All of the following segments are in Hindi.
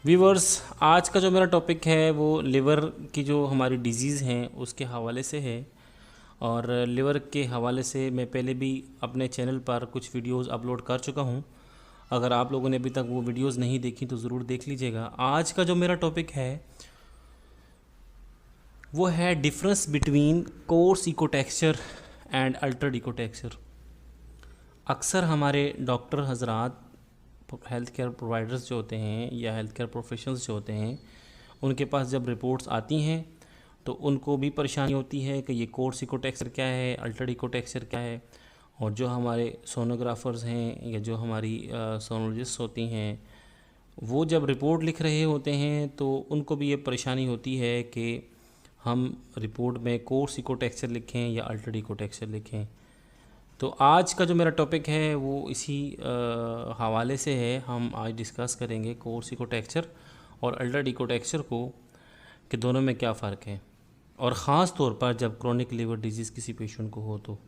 व्यूवर्स, आज का जो मेरा टॉपिक है वो लिवर की जो हमारी डिजीज़ हैं उसके हवाले से है। और लिवर के हवाले से मैं पहले भी अपने चैनल पर कुछ वीडियोस अपलोड कर चुका हूं। अगर आप लोगों ने अभी तक वो वीडियोस नहीं देखी तो ज़रूर देख लीजिएगा। आज का जो मेरा टॉपिक है वो है difference between coarse echotexture and altered echotexture. अक्सर हमारे डॉक्टर हजरात, हेल्थ केयर प्रोवाइडर्स जो होते हैं या हेल्थ केयर प्रोफेशनल्स जो होते हैं, उनके पास जब रिपोर्ट्स आती हैं तो उनको भी परेशानी होती है कि ये कोर्स इकोटेक्सचर क्या है, अल्टर्ड इकोटेक्सचर क्या है। और जो हमारे सोनोग्राफर्स हैं या जो हमारी सोनोलॉजिस्ट होती हैं, वो जब रिपोर्ट लिख रहे होते हैं तो उनको भी ये परेशानी होती है कि हम रिपोर्ट में कोर्स इकोटेक्सचर लिखें या अल्टर्ड इकोटेक्सचर लिखें। तो आज का जो मेरा टॉपिक है वो इसी हवाले से है। हम आज डिस्कस करेंगे कोर्स इकोटेक्सचर और अल्टर्ड इकोटेक्सचर को, कि दोनों में क्या फ़र्क है, और ख़ास तौर पर जब क्रोनिक लिवर डिजीज़ किसी पेशेंट को हो। तो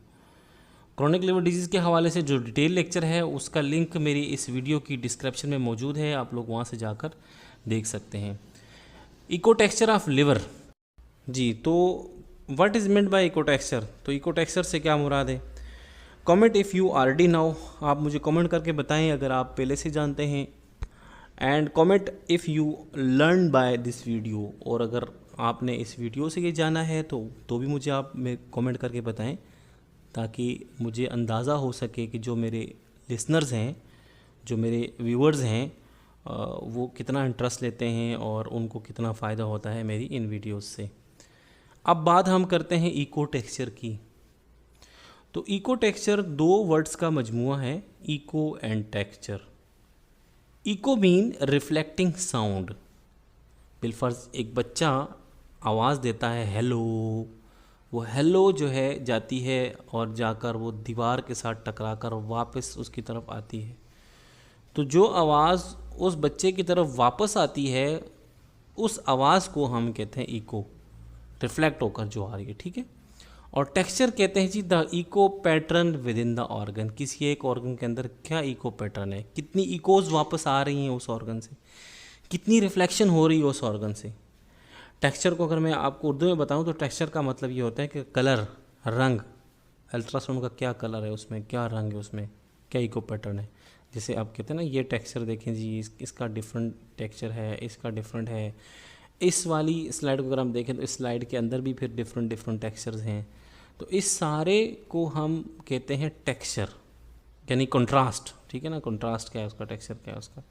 क्रोनिक लिवर डिजीज़ के हवाले से जो डिटेल लेक्चर है उसका लिंक मेरी इस वीडियो की डिस्क्रिप्शन में मौजूद है, आप लोग वहाँ से जाकर देख सकते हैं। इकोटेक्सचर ऑफ लिवर जी, तो व्हाट इज़ मेंट बाय इकोटेक्सचर? तो इकोटेक्सचर से क्या मुराद है? Comment if you already now, आप मुझे कमेंट करके बताएं अगर आप पहले से जानते हैं। And comment if you learn by this video, और अगर आपने इस वीडियो से ये जाना है तो भी मुझे आप कमेंट करके बताएं, ताकि मुझे अंदाज़ा हो सके कि जो मेरे लिसनर्स हैं, जो मेरे व्यूअर्स हैं, वो कितना इंटरेस्ट लेते हैं और उनको कितना फ़ायदा होता है मेरी इन वीडियोस से। अब बात हम करते हैं इको टेक्सचर की। तो इको टेक्सचर दो वर्ड्स का मजमुआ है, echo and texture. Echo mean reflecting sound. बिलफर्ज एक बच्चा आवाज़ देता है हेलो, वो हेलो जो है जाती है और जाकर वो दीवार के साथ टकराकर वापस उसकी तरफ आती है। तो जो आवाज़ उस बच्चे की तरफ वापस आती है उस आवाज़ को हम कहते हैं इको, रिफ्लेक्ट होकर जो आ रही है, ठीक है। और टेक्सचर कहते हैं जी the echo pattern within the organ. किसी एक ऑर्गन के अंदर क्या इको पैटर्न है, कितनी इकोज वापस आ रही हैं उस ऑर्गन से, कितनी रिफ्लेक्शन हो रही है उस ऑर्गन से। टेक्सचर को अगर मैं आपको उर्दू में बताऊं तो टेक्सचर का मतलब ये होता है कि कलर, रंग, अल्ट्रासाउंड का क्या कलर है उसमें, क्या रंग है उसमें, क्या इको पैटर्न है। जैसे आप कहते हैं ना ये टेक्सचर देखें जी, इसका डिफरेंट टेक्सचर है, इसका डिफरेंट है। इस वाली स्लाइड को अगर हम देखें तो इस स्लाइड के अंदर भी फिर डिफरेंट डिफरेंट टेक्सचर्स हैं। तो इस सारे को हम कहते हैं टेक्सचर, यानी कंट्रास्ट, ठीक है ना। कंट्रास्ट क्या है उसका, टेक्सचर क्या है उसका।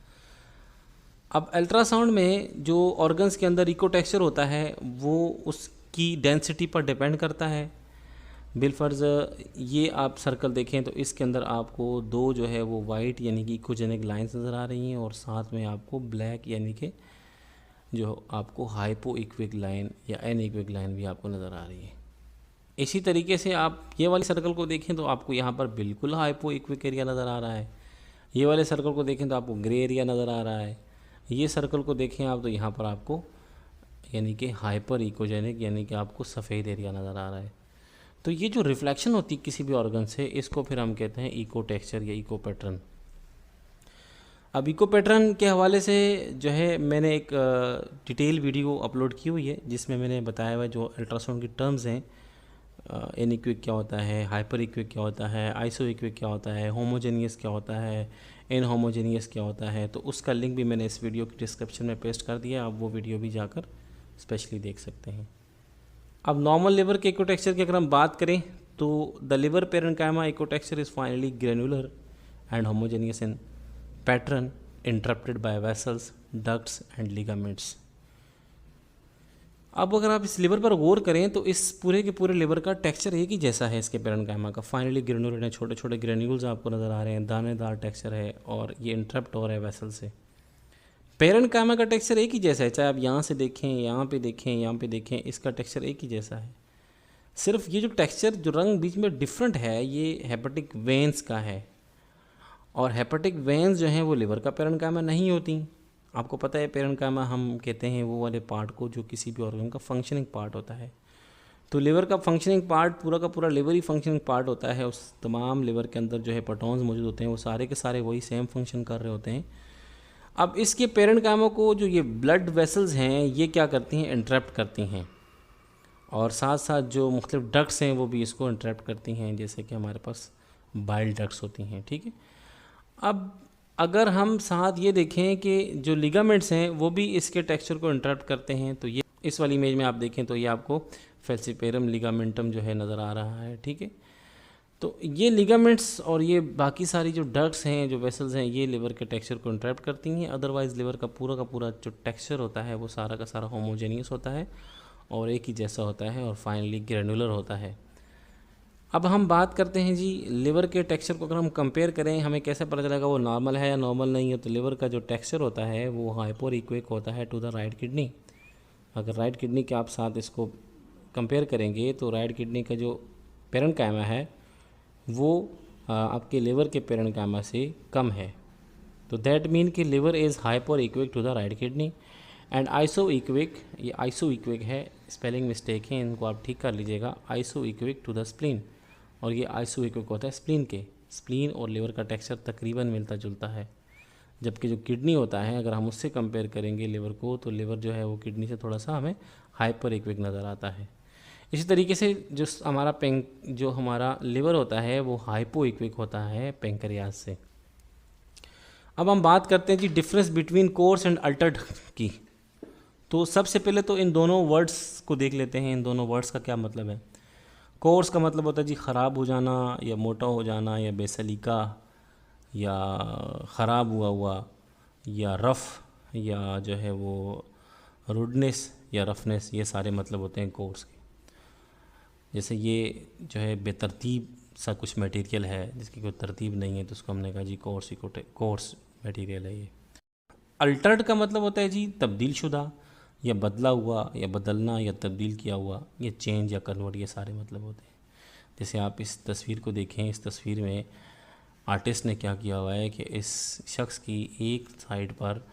अब अल्ट्रासाउंड में जो ऑर्गन्स के अंदर इको टेक्सचर होता है वो उसकी डेंसिटी पर डिपेंड करता है। बिलफर्ज ये आप सर्कल देखें तो इसके अंदर आपको दो जो है वो वाइट यानी कि इकोजेनिक लाइंस नज़र आ रही हैं, और साथ में आपको ब्लैक यानी कि जो आपको हाइपो इक्विक लाइन या एन इक्विक लाइन भी आपको नज़र आ रही है। इसी तरीके से आप ये वाले सर्कल को देखें तो आपको यहाँ पर बिल्कुल हाइपो इक्विक एरिया नज़र आ रहा है। ये वाले सर्कल को देखें तो आपको ग्रे एरिया नज़र आ रहा है। ये सर्कल को देखें आप तो यहाँ पर आपको यानी कि हाइपर इकोजेनिक यानी कि आपको सफ़ेद एरिया नज़र आ रहा है। तो ये जो रिफ्लेक्शन होती है किसी भी ऑर्गन से, इसको फिर हम कहते हैं इको टेक्सचर या इको पैटर्न। अब इको पैटर्न के हवाले से जो है मैंने एक डिटेल वीडियो अपलोड की हुई है जिसमें मैंने बताया हुआ जो अल्ट्रासाउंड की टर्म्स हैं, एन इक्विक क्या होता है, हाइपर इक्विक क्या होता है, आइसो इक्विक क्या होता है, होमोजेनियस क्या होता है, इन होमोजेनियस क्या होता है। तो उसका लिंक भी मैंने इस वीडियो की डिस्क्रिप्शन में पेस्ट कर दिया, आप वो वीडियो भी जाकर स्पेशली देख सकते हैं। अब नॉर्मल लिवर के इकोटेक्सचर की अगर हम बात करें तो the liver parenchyma echotexture is finely granular and homogeneous in pattern interrupted by vessels, ducts and ligaments. अब अगर आप इस लिवर पर गौर करें तो इस पूरे के पूरे लिवर का टेक्सचर एक ही जैसा है इसके पेरेन्काइमा का। फाइनली ग्रेनुलर है, छोटे छोटे ग्रेन्यूल्स आपको नज़र आ रहे हैं, दानेदार टेक्सचर है और ये इंटरप्ट हो रहा है वेसल से। पेरेन्काइमा का टेक्सचर एक ही जैसा है, चाहे आप यहाँ से देखें, यहाँ पे देखें, यहाँ पे देखें, इसका टेक्सचर एक ही जैसा है। सिर्फ ये जो टेक्सचर, जो रंग बीच में डिफरेंट है, ये हेपेटिक वेंस का है। और हेपेटिक वेंस जो हैं वो लिवर का पेरेन्काइमा नहीं होती। आपको पता है पेरेन्काइमा हम कहते हैं वो वाले पार्ट को जो किसी भी ऑर्गन का फंक्शनिंग पार्ट होता है। तो लिवर का फंक्शनिंग पार्ट पूरा का पूरा लिवर ही फंक्शनिंग पार्ट होता है। उस तमाम लिवर के अंदर जो है प्रोटॉन्स मौजूद होते हैं वो सारे के सारे वही सेम फंक्शन कर रहे होते हैं। अब इसके पेरेन्काइमा को जो ये ब्लड वेसल्स हैं ये क्या करती हैं, इंटरप्ट करती हैं, और साथ साथ जो मुख्तलिफ डक्ट्स हैं वो भी इसको इंटरप्ट करती हैं, जैसे कि हमारे पास बाइल डक्ट्स होती हैं। ठीक है, अब अगर हम साथ ये देखें कि जो लिगामेंट्स हैं वो भी इसके टेक्सचर को इंटरप्ट करते हैं, तो ये इस वाली इमेज में आप देखें तो ये आपको फेल्सिपेरम लिगामेंटम जो है नज़र आ रहा है। ठीक है, तो ये लिगामेंट्स और ये बाकी सारी जो डक्ट्स हैं, जो वेसल्स हैं, ये लिवर के टेक्सचर को इंटरप्ट करती हैं। अदरवाइज़ लिवर का पूरा जो टेक्सचर होता है वो सारा का सारा होमोजेनियस होता है और एक ही जैसा होता है और फाइनली ग्रेनुलर होता है। अब हम बात करते हैं जी लिवर के टेक्सचर को, अगर हम कंपेयर करें हमें कैसे पता चलेगा वो नॉर्मल है या नॉर्मल नहीं है। तो लिवर का जो टेक्सचर होता है वो हाइपर इक्विक होता है टू द राइट किडनी। अगर राइट किडनी के आप साथ इसको कंपेयर करेंगे तो राइट किडनी का जो पेरेन्काइमा है वो आपके लिवर के पेरेन्काइमा से कम है। तो दैट मीन कि liver is hyperechoic to the right kidney and isoechoic, ये आइसो इक्विक है, स्पेलिंग मिस्टेक है, इनको आप ठीक कर लीजिएगा, आइसो इक्विक टू द स्प्लीन। और ये आइसो इक्विक होता है स्प्लीन के। स्प्लीन और लिवर का टेक्सचर तकरीबन मिलता जुलता है, जबकि जो किडनी होता है अगर हम उससे कंपेयर करेंगे लिवर को, तो लिवर जो है वो किडनी से थोड़ा सा हमें हाइपर इक्विक नज़र आता है। इसी तरीके से जो हमारा लिवर होता है वो हाइपो इक्विक होता है पेंक्रियास से। अब हम बात करते हैं जी difference between coarse and altered की। तो सबसे पहले तो इन दोनों वर्ड्स को देख लेते हैं, इन दोनों वर्ड्स का क्या मतलब है। कोर्स का मतलब होता है जी ख़राब हो जाना या मोटा हो जाना या बेसलीका या ख़राब हुआ या रफ़ या जो है वो रुडनेस या रफनेस, ये सारे मतलब होते हैं कोर्स के। जैसे ये जो है बेतरतीब सा कुछ मटेरियल है जिसकी कोई तरतीब नहीं है, तो उसको हमने कहा जी कोर्स मटेरियल है ये। अल्टर्ड का मतलब होता है जी तब्दील शुदा या बदला हुआ या बदलना या तब्दील किया हुआ, ये चेंज या कन्वर्ट, ये सारे मतलब होते हैं। जैसे आप इस तस्वीर को देखें, इस तस्वीर में आर्टिस्ट ने क्या किया हुआ है कि इस शख्स की एक साइड पर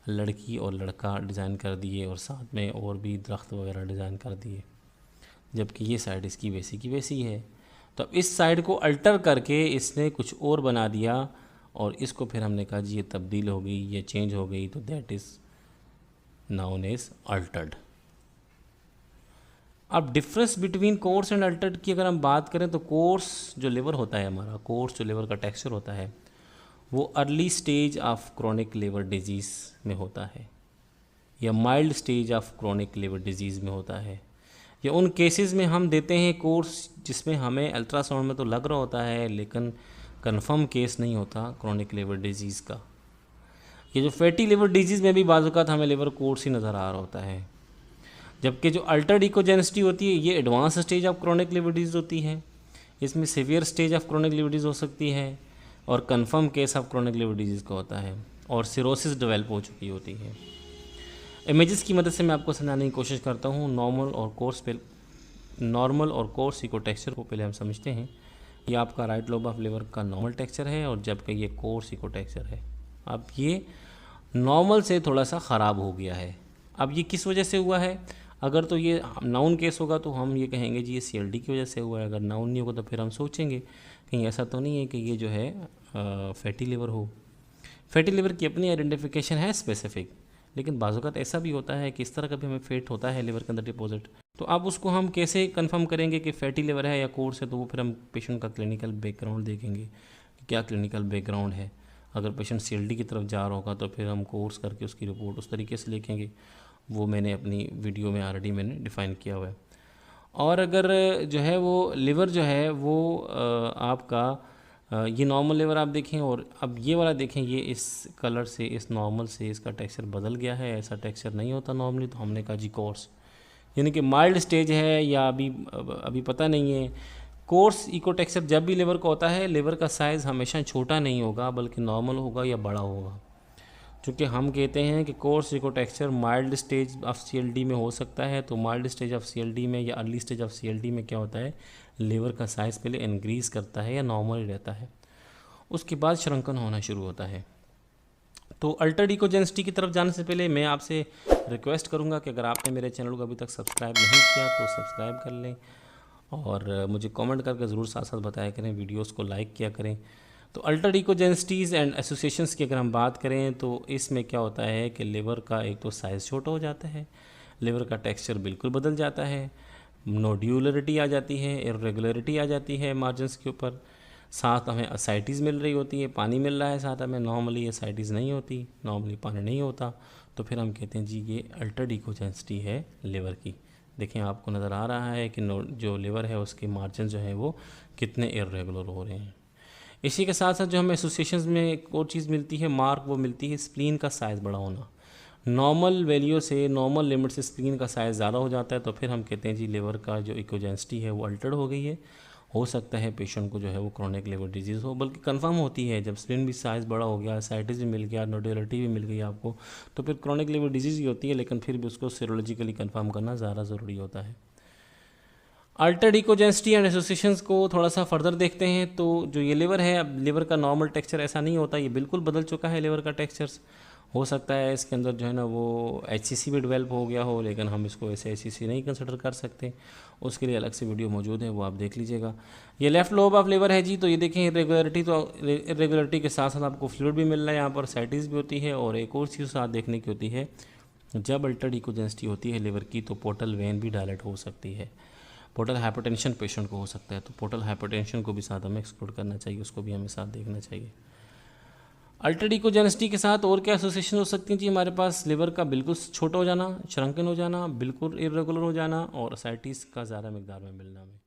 लड़की और लड़का डिज़ाइन कर दिए और साथ में और भी दरख्त वगैरह डिज़ाइन कर दिए, जबकि ये साइड इसकी वैसी की वैसी है। तो इस साइड को अल्टर करके इसने कुछ और बना दिया और इसको फिर हमने कहा जी ये तब्दील हो गई, ये चेंज हो गई, तो that is known as altered. अब difference between coarse and altered की अगर हम बात करें तो कोर्स जो लिवर होता है हमारा, कोर्स जो लिवर का टेक्सचर होता है वो early stage of chronic liver disease में होता है या mild stage of chronic liver disease में होता है, या उन केसेस में हम देते हैं कोर्स जिसमें हमें अल्ट्रासाउंड में तो लग रहा होता है लेकिन कंफर्म केस नहीं होता क्रोनिक लिवर डिजीज़ का। ये जो फैटी लिवर डिजीज़ में भी बाज़ औक़ात हमें लिवर कोर्स ही नज़र आ रहा होता है, जबकि जो अल्टर्ड इकोजेनेसिटी होती है ये advance stage of chronic liver disease होती है। इसमें severe stage of chronic liver disease हो सकती है और confirm case of chronic liver disease का होता है और सिरोसिस डेवलप हो चुकी होती है। इमेजेस की मदद से मैं आपको समझाने की कोशिश करता हूँ। नॉर्मल और कोर्स इको टेक्सचर को पहले हम समझते हैं। ये आपका राइट लोब ऑफ लिवर का नॉर्मल टेक्सचर है और जबकि ये कोर्स इको टेक्सचर है। अब ये नॉर्मल से थोड़ा सा ख़राब हो गया है। अब ये किस वजह से हुआ है? अगर तो ये नाउन केस होगा तो हम ये कहेंगे जी ये CLD की वजह से हुआ है। अगर नाउन नहीं होगा तो फिर हम सोचेंगे कहीं ऐसा तो नहीं है कि ये जो है फैटी लिवर हो। फैटी लिवर की अपनी आइडेंटिफिकेशन है स्पेसिफिक, लेकिन बाज़ औक़ात ऐसा भी होता है कि इस तरह का भी हमें फैट होता है लिवर के अंदर डिपॉजिट। तो अब उसको हम कैसे कंफर्म करेंगे कि फैटी लिवर है या कोर्स है? तो वो फिर हम पेशेंट का क्लिनिकल बैकग्राउंड देखेंगे कि क्या क्लिनिकल बैकग्राउंड है। अगर पेशेंट CLD की तरफ जा रहा होगा तो फिर हम कोर्स करके उसकी रिपोर्ट उस तरीके से लिखेंगे। वो मैंने अपनी वीडियो में ऑलरेडी मैंने डिफ़ाइन किया हुआ है। और अगर जो है वो लिवर जो है वो आपका ये नॉर्मल लिवर आप देखें और अब ये वाला देखें, ये इस कलर से, इस नॉर्मल से इसका टेक्सचर बदल गया है। ऐसा टेक्सचर नहीं होता नॉर्मली। तो हमने कहा जी कोर्स, यानी कि माइल्ड स्टेज है या अभी पता नहीं है। कोर्स इको टेक्सचर जब भी लिवर का होता है, लिवर का साइज़ हमेशा छोटा नहीं होगा बल्कि नॉर्मल होगा या बड़ा होगा। चूँकि हम कहते हैं कि coarse echo texture mild stage of CLD में हो सकता है, तो माइल्ड स्टेज ऑफ CLD में या अर्ली स्टेज ऑफ CLD में क्या होता है, लिवर का साइज़ पहले इंक्रीज़ करता है या नॉर्मल ही रहता है, उसके बाद श्रंकन होना शुरू होता है। तो अल्टर्ड इकोजेनेसिटी की तरफ जाने से पहले मैं आपसे रिक्वेस्ट करूंगा कि अगर आपने मेरे चैनल को अभी तक सब्सक्राइब नहीं किया तो सब्सक्राइब कर लें और मुझे कमेंट करके ज़रूर साथ साथ बताया करें, वीडियोस को लाइक किया करें। तो अल्टर्ड इकोजेंसिटीज़ एंड एसोसिएशंस की अगर हम बात करें तो इसमें क्या होता है कि लिवर का एक तो साइज़ छोटा हो जाता है, लिवर का टेक्सचर बिल्कुल बदल जाता है, नोड्यूलरिटी आ जाती है, इरेगुलरिटी आ जाती है मार्जिनस के ऊपर, साथ हमें असाइटीज़ मिल रही होती है, पानी मिल रहा है साथ हमें, नॉर्मली असाइटीज़ नहीं होती, नॉर्मली पानी नहीं होता, तो फिर हम कहते हैं जी ये अल्टर्ड इकोजेंसिटी है लिवर की। देखें आपको नज़र आ रहा है कि जो लिवर है उसके मार्जिन जो है वो कितने इरेगुलर हो रहे हैं। इसी के साथ साथ जो हमें एसोसिएशंस में एक और चीज़ मिलती है मार्क, वो मिलती है स्प्लीन का साइज़ बड़ा होना। नॉर्मल वैल्यू से, नॉर्मल लिमिट से स्प्लीन का साइज़ ज़्यादा हो जाता है तो फिर हम कहते हैं जी लिवर का जो इकोजेंसिटी है वो अल्टर्ड हो गई है। हो सकता है पेशेंट को जो है वो क्रोनिक लिवर डिजीज़ हो, बल्कि कंफर्म होती है जब स्प्लीन भी साइज़ बड़ा हो गया, साइटिस भी मिल गया, नोडुलरिटी भी मिल गई आपको, तो फिर क्रोनिक लिवर डिजीज़ ही होती है, लेकिन फिर भी उसको सीरोलॉजिकली कंफर्म करना ज़्यादा ज़रूरी होता है। अल्टर्ड इकोजेंसिटी एंड एसोसिएशंस को थोड़ा सा फर्दर देखते हैं तो जो ये लिवर है, अब लिवर का नॉर्मल टेक्सचर ऐसा नहीं होता, ये बिल्कुल बदल चुका है लिवर का टेक्सचर्स। हो सकता है इसके अंदर जो है ना वो HCC भी डेवलप हो गया हो, लेकिन हम इसको ऐसे HCC नहीं कंसिडर कर सकते, उसके लिए अलग से वीडियो मौजूद है, वो आप देख लीजिएगा। ये लेफ्ट लोब ऑफ लिवर है जी, तो ये देखें इरेगुलरिटी, तो इरेगुलरिटी के साथ साथ आपको फ्लूइड भी मिल रहा है, यहाँ पर साइटिस भी होती है, और एक और चीज़ साथ देखने की होती है, जब अल्टर्ड इकोजेंसिटी होती है लिवर की तो पोर्टल वेन भी डायलेट हो सकती है, पोर्टल हाइपरटेंशन पेशेंट को हो सकता है, तो पोर्टल हाइपरटेंशन को भी साथ हमें एक्सक्लूड करना चाहिए, उसको भी हमें साथ देखना चाहिए। अल्टर्ड इकोजेंसिटी के साथ और क्या एसोसिएशन हो सकती हैं जी हमारे पास, लिवर का बिल्कुल छोटा हो जाना, श्रंकन हो जाना, बिल्कुल इरेगुलर हो जाना, और असाइटिस का ज़्यादा मकदार में मिलना में।